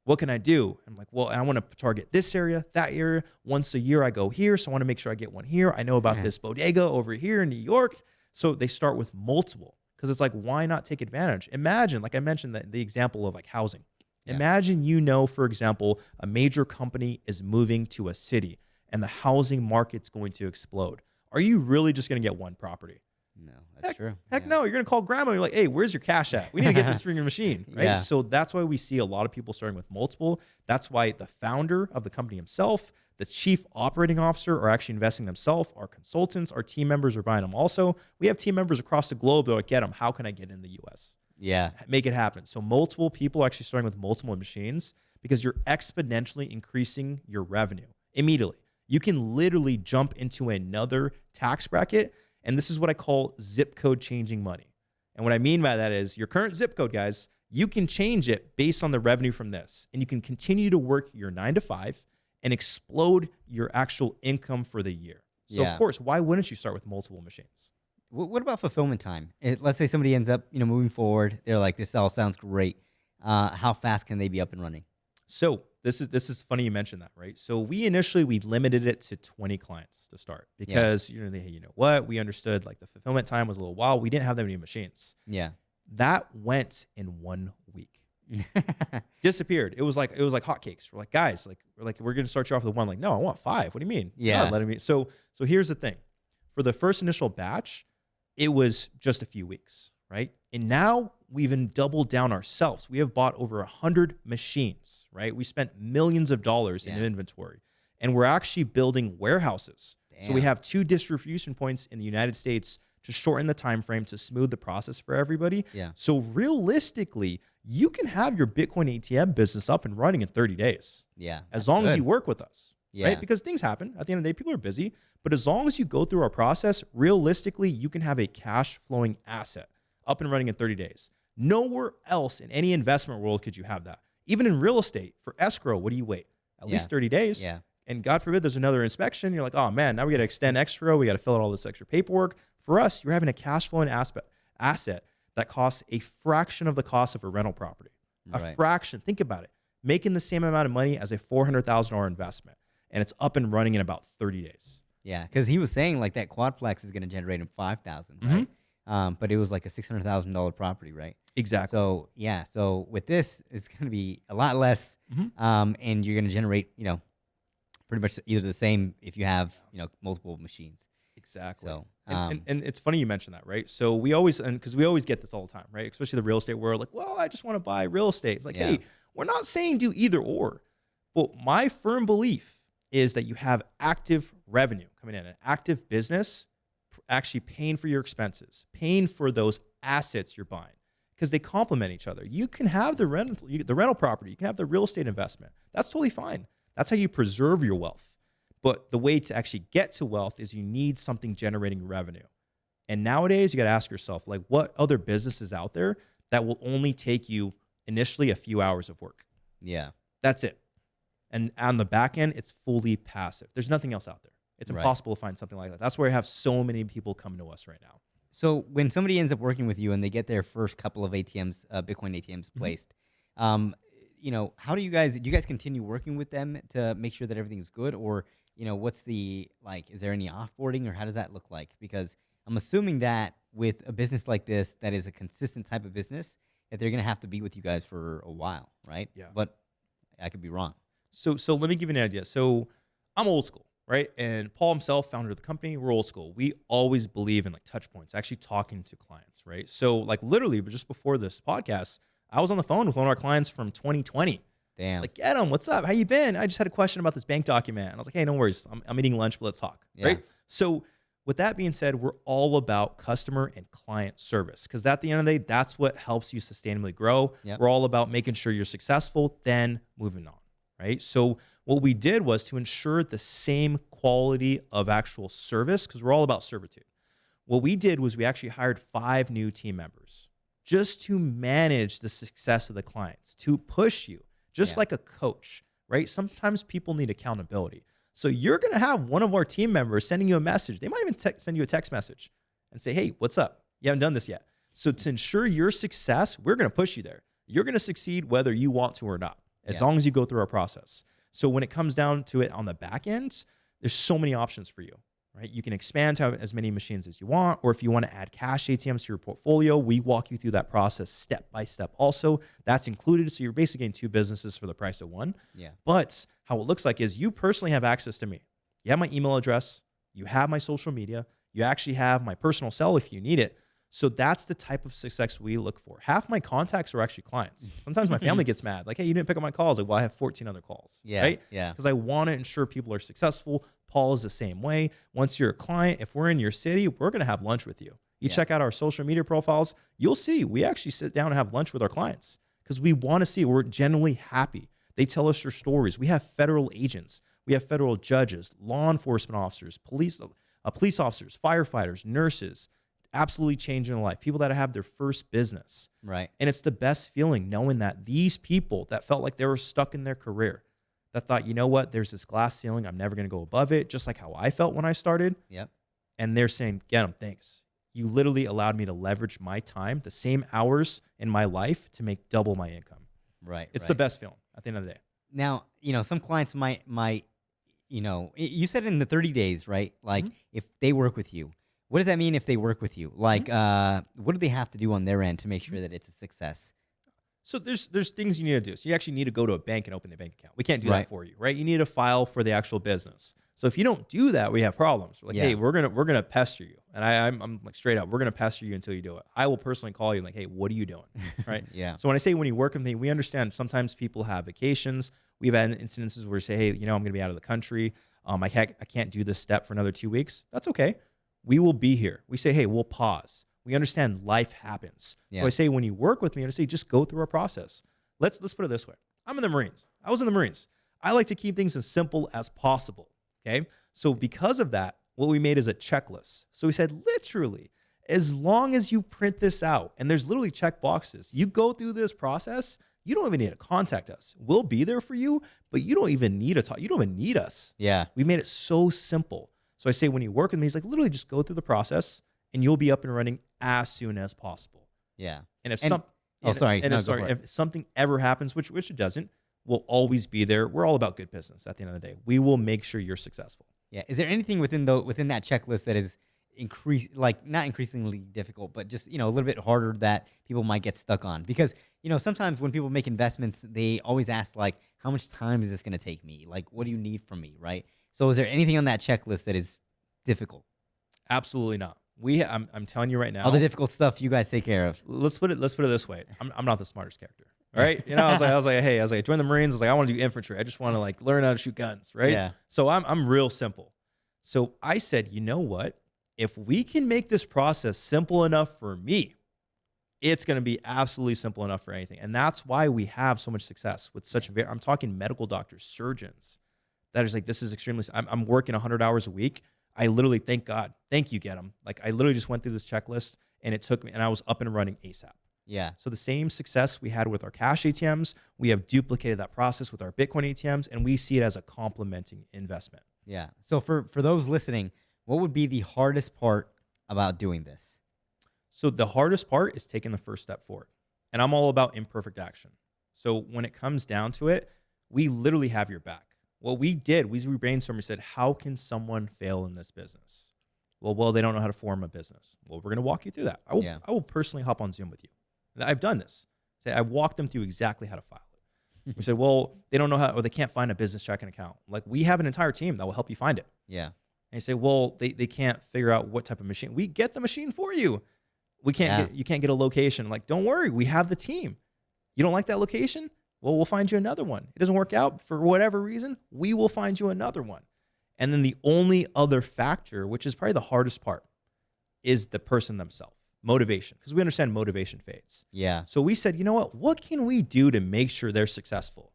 What can I do? I'm like, well, I want to target this area, that area. Once a year I go here, so I want to make sure I get one here. I know about this bodega over here in New York. So they start with multiple, because it's like, why not take advantage? Imagine, like I mentioned, the example of like housing. Yeah. Imagine, for example, a major company is moving to a city and the housing market's going to explode. Are you really just going to get one property? No, that's true. Heck Yeah. no. You're going to call grandma. You're like, hey, where's your cash at? We need to get this from your machine, right? Yeah. So that's why we see a lot of people starting with multiple. That's why the founder of the company himself, the chief operating officer, are actually investing themselves. Our consultants, our team members are buying them also. We have team members across the globe that are like, Gedam, how can I get in the US? Yeah. Make it happen. So multiple people are actually starting with multiple machines, because you're exponentially increasing your revenue immediately. You can literally jump into another tax bracket. And this is what I call zip code changing money. And what I mean by that is your current zip code, guys, you can change it based on the revenue from this. And you can continue to work your 9 to 5 and explode your actual income for the year. So of course, why wouldn't you start with multiple machines? What about fulfillment time? Let's say somebody ends up, moving forward. They're like, this all sounds great. how fast can they be up and running? So this is funny you mentioned that, right? So we limited it to 20 clients to start because you know what, we understood like the fulfillment time was a little while. We didn't have that many machines. Yeah. That went in 1 week. Disappeared. It was like hotcakes. We're like, guys, we're gonna start you off with one. Like, no, I want 5. What do you mean? You're Yeah. not letting me. So here's the thing. For the first initial batch, it was just a few weeks, right? And now we even doubled down ourselves. We have bought over 100 machines, right? We spent millions of dollars in inventory, and we're actually building warehouses. Damn. So we have 2 distribution points in the United States to shorten the time frame to smooth the process for everybody. Yeah. So realistically, you can have your Bitcoin ATM business up and running in 30 days. Yeah. As long as you work with us. Yeah. Right? Because things happen. At the end of the day, people are busy. But as long as you go through our process, realistically, you can have a cash flowing asset up and running in 30 days. Nowhere else in any investment world could you have that. Even in real estate, for escrow, what do you wait? At least 30 days. Yeah. And God forbid there's another inspection. You're like, oh man, now we got to extend escrow. We got to fill out all this extra paperwork. For us, you're having a cash flowing asset that costs a fraction of the cost of a rental property. A fraction. Think about it. Making the same amount of money as a $400,000 investment. And it's up and running in about 30 days. Yeah, because he was saying like that quadplex is going to generate him 5,000, right? But it was like a $600,000 property, right? Exactly. So yeah, so with this, it's going to be a lot less, and you're going to generate, pretty much either the same if you have, multiple machines. Exactly. So and it's funny you mentioned that, right? So we always, because we always get this all the time, right? Especially the real estate world, like, well, I just want to buy real estate. It's like, hey, we're not saying do either or, but my firm belief is that you have active revenue coming in, an active business actually paying for your expenses, paying for those assets you're buying, because they complement each other. You can have the rental property, you can have the real estate investment. That's totally fine. That's how you preserve your wealth. But the way to actually get to wealth is you need something generating revenue. And nowadays, you got to ask yourself, like, what other businesses out there that will only take you initially a few hours of work? Yeah. That's it. And on the back end, it's fully passive. There's nothing else out there. It's impossible to find something like that. That's where I have so many people coming to us right now. So when somebody ends up working with you and they get their first couple of ATMs, Bitcoin ATMs placed, how do you guys continue working with them to make sure that everything's good? Or, what's the, is there any offboarding or how does that look like? Because I'm assuming that with a business like this, that is a consistent type of business, that they're going to have to be with you guys for a while, right? Yeah. But I could be wrong. So let me give you an idea. So I'm old school, right? And Paul himself, founder of the company, we're old school. We always believe in touch points, actually talking to clients, right? So literally, but just before this podcast, I was on the phone with one of our clients from 2020. Damn. Like, Gedam, what's up? How you been? I just had a question about this bank document. And I was like, hey, no worries. I'm eating lunch, but let's talk, right? So with that being said, we're all about customer and client service because at the end of the day, that's what helps you sustainably grow. We're all about making sure you're successful, then moving on. Right. So what we did was to ensure the same quality of actual service because we're all about servitude. What we did was we actually hired 5 new team members just to manage the success of the clients, to push you, just like a coach, right? Sometimes people need accountability. So you're going to have one of our team members sending you a message. They might even send you a text message and say, hey, what's up? You haven't done this yet. So to ensure your success, we're going to push you there. You're going to succeed whether you want to or not. As long as you go through our process. So when it comes down to it on the back end, there's so many options for you, right? You can expand to have as many machines as you want, or if you want to add cash ATMs to your portfolio, we walk you through that process step by step. Also, that's included. So you're basically getting 2 businesses for the price of 1. Yeah. But how it looks like is you personally have access to me. You have my email address. You have my social media. You actually have my personal cell if you need it. So that's the type of success we look for. Half my contacts are actually clients. Sometimes my family gets mad. Like, hey, you didn't pick up my calls. Like, well, I have 14 other calls. Right? Yeah. Because I want to ensure people are successful. Paul is the same way. Once you're a client, if we're in your city, we're going to have lunch with you. You check out our social media profiles, you'll see we actually sit down and have lunch with our clients because we want to see we're genuinely happy. They tell us their stories. We have federal agents. We have federal judges, law enforcement officers, police officers, firefighters, nurses, absolutely changing their life, people that have their first business. Right. And it's the best feeling knowing that these people that felt like they were stuck in their career, that thought, you know what, there's this glass ceiling, I'm never going to go above it, just like how I felt when I started. Yep. And they're saying, Gedam, thanks. You literally allowed me to leverage my time, the same hours in my life to make double my income. Right. It's right. the best feeling at the end of the day. Now, some clients might, you said in the 30 days, right? Like Mhm. if they work with you, what does that mean if they work with you? Like, what do they have to do on their end to make sure that it's a success? So there's things you need to do. So you actually need to go to a bank and open the bank account. We can't do Right. that for you, right? You need to file for the actual business. So if you don't do that, we have problems. We're like, Yeah. hey, we're gonna pester you, and I'm like straight up, we're gonna pester you until you do it. I will personally call you like, hey, what are you doing, right? Yeah. So when I say when you work with me, we understand sometimes people have vacations. We've had incidences where we say, hey, I'm gonna be out of the country. I can't do this step for another 2 weeks. That's okay. We will be here. We say, hey, we'll pause. We understand life happens. Yeah. So I say when you work with me, I say just go through our process. Let's put it this way. I'm in the Marines. I was in the Marines. I like to keep things as simple as possible. Okay. So because of that, what we made is a checklist. So we said, literally, as long as you print this out, and there's literally check boxes, you go through this process, you don't even need to contact us. We'll be there for you, but you don't even need to talk. You don't even need us. Yeah. We made it so simple. So I say when you work with me, he's like, literally just go through the process and you'll be up and running as soon as possible. Yeah. And if if something ever happens, which it doesn't, we'll always be there. We're all about good business at the end of the day. We will make sure you're successful. Yeah. Is there anything within that checklist that is not increasingly difficult, but just, a little bit harder that people might get stuck on? Because, sometimes when people make investments, they always ask like, how much time is this going to take me? Like, what do you need from me? Right. So is there anything on that checklist that is difficult? Absolutely not. I'm telling you right now. All the difficult stuff you guys take care of. Let's put it this way. I'm not the smartest character. All right. I was like, hey, I joined the Marines. I was like, I want to do infantry. I just want to like learn how to shoot guns. Right. Yeah. So I'm real simple. So I said, you know what? If we can make this process simple enough for me, it's going to be absolutely simple enough for anything. And that's why we have so much success with I'm talking medical doctors, surgeons. That is like, this is extremely, I'm working 100 hours a week. I literally, thank God, thank you, Gedam. Like I literally just went through this checklist and it took me, and I was up and running ASAP. Yeah. So the same success we had with our cash ATMs, we have duplicated that process with our Bitcoin ATMs, and we see it as a complementing investment. Yeah. So for those listening, what would be the hardest part about doing this? So the hardest part is taking the first step forward. And I'm all about imperfect action. So when it comes down to it, we literally have your back. What we did, we brainstormed, we said, how can someone fail in this business? Well, they don't know how to form a business. Well, we're going to walk you through that. I will personally hop on Zoom with you. I've done this. I've walked them through exactly how to file it. We said, well, they don't know how, or they can't find a business checking account. Like we have an entire team that will help you find it. Yeah. And you say, well, they can't figure out what type of machine. We get the machine for you. You can't get a location. Like, don't worry, we have the team. You don't like that location? Well, we'll find you another one. It doesn't work out for whatever reason, we will find you another one. And then the only other factor, which is probably the hardest part, is the person themselves. Motivation, because we understand motivation fades. Yeah. So we said, you know what can we do to make sure they're successful?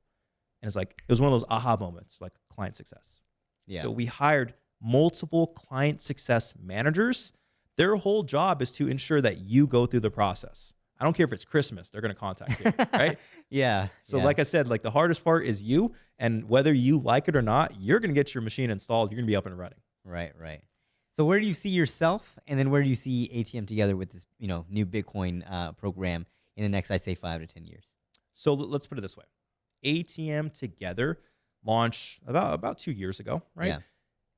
And it was one of those aha moments, like client success. Yeah. So we hired multiple client success managers. Their whole job is to ensure that you go through the process. I don't care if it's Christmas, they're going to contact you, right? Yeah. So like I said, like the hardest part is you, and whether you like it or not, you're going to get your machine installed. You're going to be up and running. Right. So where do you see yourself, and then where do you see ATM together with this, new Bitcoin program in the next, I'd say, 5 to 10 years? So let's put it this way. ATM together launched about 2 years ago, right? Yeah.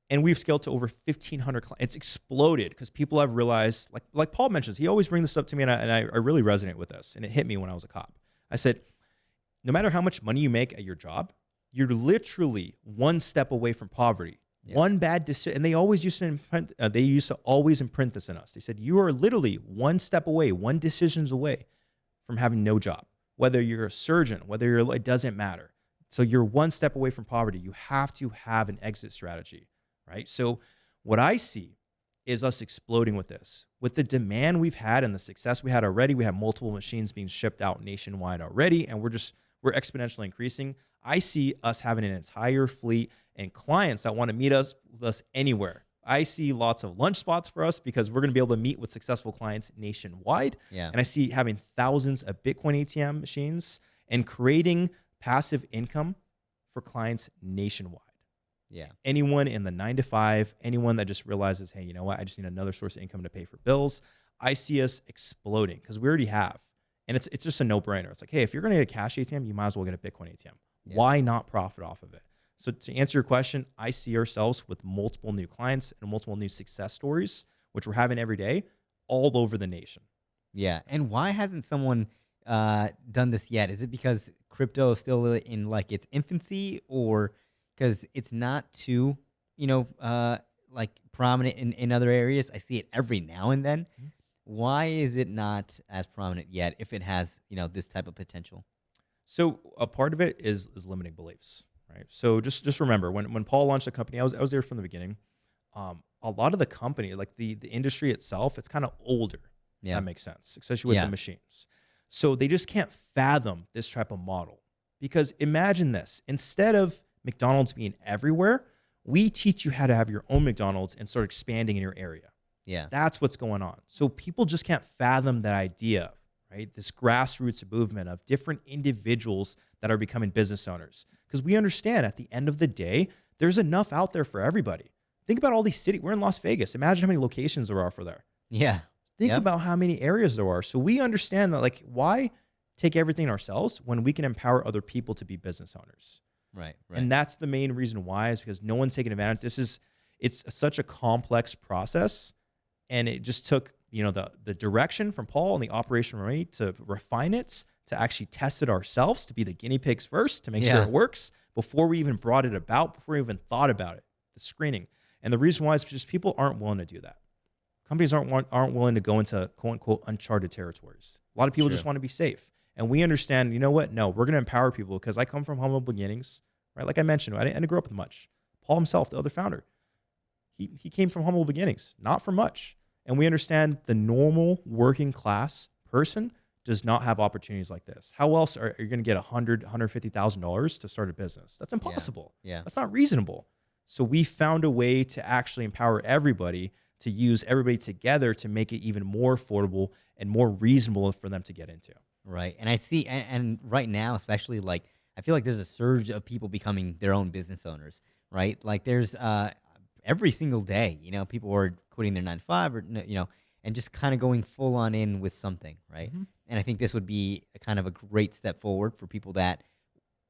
And we've scaled to over 1,500 clients. It's exploded because people have realized, like Paul mentions, he always brings this up to me, and I really resonate with this. And it hit me when I was a cop. I said, no matter how much money you make at your job, you're literally one step away from poverty. Yeah. One bad decision, and they always used to imprint. They used to always imprint this in us. They said, you are literally one step away, one decisions away from having no job. Whether you're a surgeon, it doesn't matter. So you're one step away from poverty. You have to have an exit strategy. Right. So what I see is us exploding with this. With the demand we've had and the success we had already, we have multiple machines being shipped out nationwide already, and we're exponentially increasing. I see us having an entire fleet and clients that want to meet us with us anywhere. I see lots of lunch spots for us because we're going to be able to meet with successful clients nationwide. Yeah. And I see having thousands of Bitcoin ATM machines and creating passive income for clients nationwide. Yeah. Anyone in the 9 to 5, anyone that just realizes, hey, you know what? I just need another source of income to pay for bills. I see us exploding because we already have. And it's just a no-brainer. It's like, hey, if you're going to get a cash ATM, you might as well get a Bitcoin ATM. Yeah. Why not profit off of it? So to answer your question, I see ourselves with multiple new clients and multiple new success stories, which we're having every day all over the nation. Yeah. And why hasn't someone done this yet? Is it because crypto is still in like its infancy, or because it's not too, like prominent in other areas? I see it every now and then. Mhm. Why is it not as prominent yet if it has, this type of potential? So a part of it is limiting beliefs, right? So just remember when Paul launched the company, I was there from the beginning. A lot of the company, like the industry itself, it's kind of older. Yeah. That makes sense, especially with the machines. So they just can't fathom this type of model, because imagine this: instead of McDonald's being everywhere, we teach you how to have your own McDonald's and start expanding in your area. Yeah. That's what's going on. So people just can't fathom that idea, right? This grassroots movement of different individuals that are becoming business owners. Because we understand at the end of the day, there's enough out there for everybody. Think about all these cities. We're in Las Vegas. Imagine how many locations there are for there. Yeah. Think about how many areas there are. So we understand that, like, why take everything ourselves when we can empower other people to be business owners? Right. And that's the main reason why, is because no one's taking advantage. It's such a complex process. And it just took, the direction from Paul and the operation from me to refine it, to actually test it ourselves, to be the guinea pigs first, to make sure it works before we even brought it about, before we even thought about it, the screening. And the reason why is just people aren't willing to do that. Companies aren't willing to go into quote unquote uncharted territories. A lot of people just want to be safe. And we understand, you know what? No, we're going to empower people, because I come from humble beginnings, right? Like I mentioned, I didn't grow up with much. Paul himself, the other founder, he came from humble beginnings, not from much. And we understand the normal working class person does not have opportunities like this. How else are you going to get $150,000 to start a business? That's impossible. Yeah. That's not reasonable. So we found a way to actually empower everybody, to use everybody together to make it even more affordable and more reasonable for them to get into. Right. And I see, and right now, especially, like, I feel like there's a surge of people becoming their own business owners, right? Like there's every single day, people are quitting their 9 to 5, or, and just kind of going full on in with something, right? Mm-hmm. And I think this would be a kind of a great step forward for people that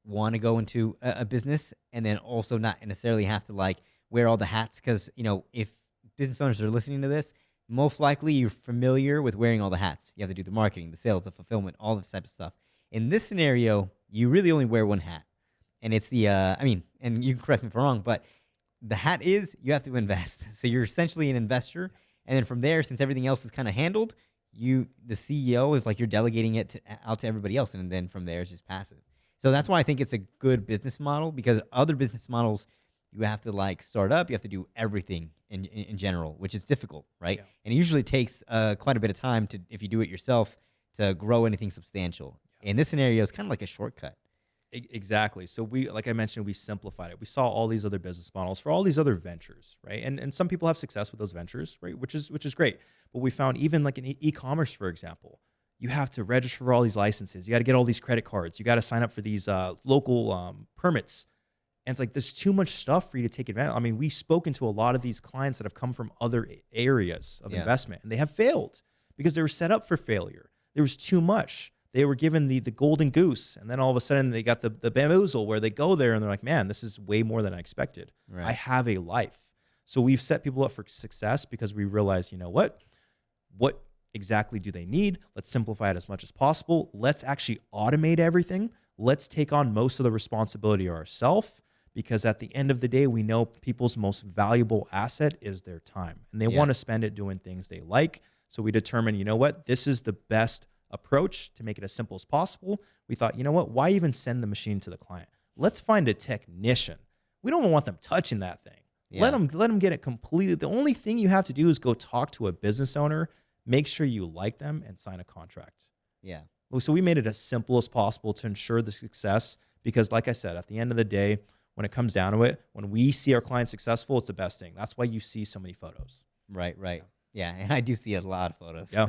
want to go into a business, and then also not necessarily have to like wear all the hats. Because, if business owners are listening to this, most likely you're familiar with wearing all the hats. You have to do the marketing, the sales, the fulfillment, all this type of stuff. In this scenario, you really only wear one hat. And it's the, and you can correct me if I'm wrong, but the hat is you have to invest. So you're essentially an investor. And then from there, since everything else is kind of handled, the CEO is like you're delegating it out to everybody else. And then from there, it's just passive. So that's why I think it's a good business model, because other business models, you have to like start up, you have to do everything in general, which is difficult, right? Yeah. And it usually takes quite a bit of time to, if you do it yourself, to grow anything substantial. In this scenario, it's kind of like a shortcut. Exactly. So like I mentioned, we simplified it. We saw all these other business models for all these other ventures, right? And some people have success with those ventures, right? Which is great. But we found even like in e-commerce, for example, you have to register for all these licenses. You got to get all these credit cards. You got to sign up for these local permits. And it's like, there's too much stuff for you to take advantage. I mean, we've spoken to a lot of these clients that have come from other areas of investment, and they have failed because they were set up for failure. There was too much. They were given the golden goose, and then all of a sudden they got the bamboozle, where they go there and they're like, man, this is way more than I expected. Right. I have a life. So we've set people up for success because we realize, you know what exactly do they need? Let's simplify it as much as possible. Let's actually automate everything. Let's take on most of the responsibility ourselves, because at the end of the day, we know people's most valuable asset is their time, and they want to spend it doing things they like. So we determined, you know what, this is the best approach to make it as simple as possible. We thought, you know what, why even send the machine to the client? Let's find a technician. We don't want them touching that thing. Yeah. Let them get it completely. The only thing you have to do is go talk to a business owner, make sure you like them, and sign a contract. Yeah. So we made it as simple as possible to ensure the success, because like I said, at the end of the day, when it comes down to it, when we see our clients successful, it's the best thing. That's why you see so many photos. Right. Yeah, and I do see a lot of photos. Yeah.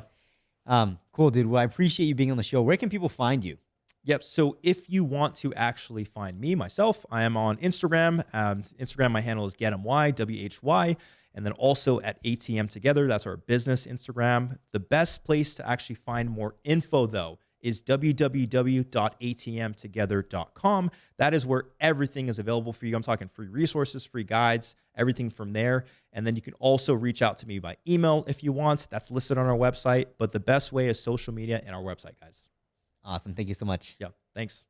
Cool, dude. Well, I appreciate you being on the show. Where can people find you? Yep. So if you want to actually find me, myself, I am on Instagram. Instagram, my handle is GedamY, WHY. And then also at ATM Together. That's our business Instagram. The best place to actually find more info, though, is www.atmtogether.com. That is where everything is available for you. I'm talking free resources, free guides, everything from there. And then you can also reach out to me by email if you want. That's listed on our website. But the best way is social media and our website, guys. Awesome. Thank you so much. Yeah, thanks.